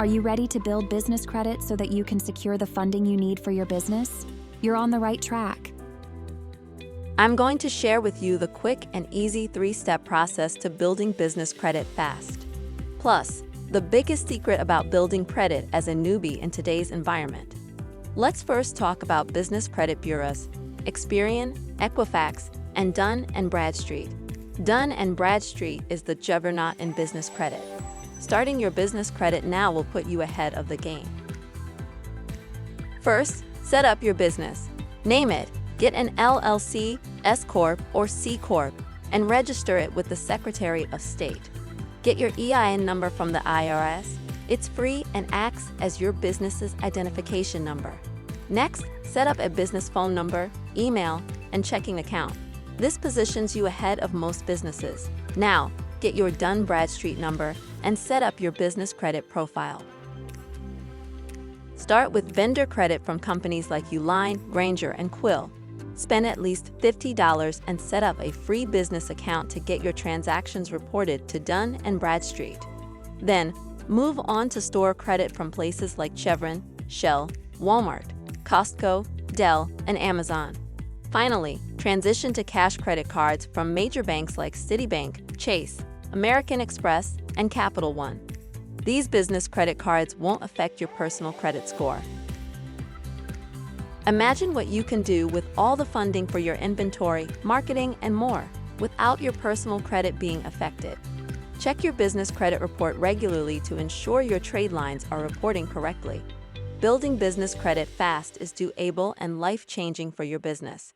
Are you ready to build business credit so that you can secure the funding you need for your business? You're on the right track. I'm going to share with you the quick and easy 3-step process to building business credit fast. Plus, the biggest secret about building credit as a newbie in today's environment. Let's first talk about business credit bureaus, Experian, Equifax, and Dun & Bradstreet. Dun & Bradstreet is the juggernaut in business credit. Starting your business credit now will put you ahead of the game. First, set up your business. Name it, get an LLC, S Corp, or C Corp, and register it with the Secretary of State. Get your EIN number from the IRS. It's free and acts as your business's identification number. Next, set up a business phone number, email, and checking account. This positions you ahead of most businesses. Now, get your Dun & Bradstreet number and set up your business credit profile. Start with vendor credit from companies like Uline, Granger, and Quill. Spend at least $50 and set up a free business account to get your transactions reported to Dun & Bradstreet. Then, move on to store credit from places like Chevron, Shell, Walmart, Costco, Dell, and Amazon. Finally, transition to cash credit cards from major banks like Citibank, Chase, American Express, and Capital One. These business credit cards won't affect your personal credit score. Imagine what you can do with all the funding for your inventory, marketing, and more, without your personal credit being affected. Check your business credit report regularly to ensure your trade lines are reporting correctly. Building business credit fast is doable and life-changing for your business.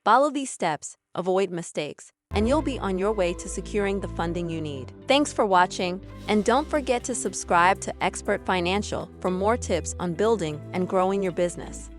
Follow these steps, avoid mistakes, and you'll be on your way to securing the funding you need. Thanks for watching, and don't forget to subscribe to Expert Financial for more tips on building and growing your business.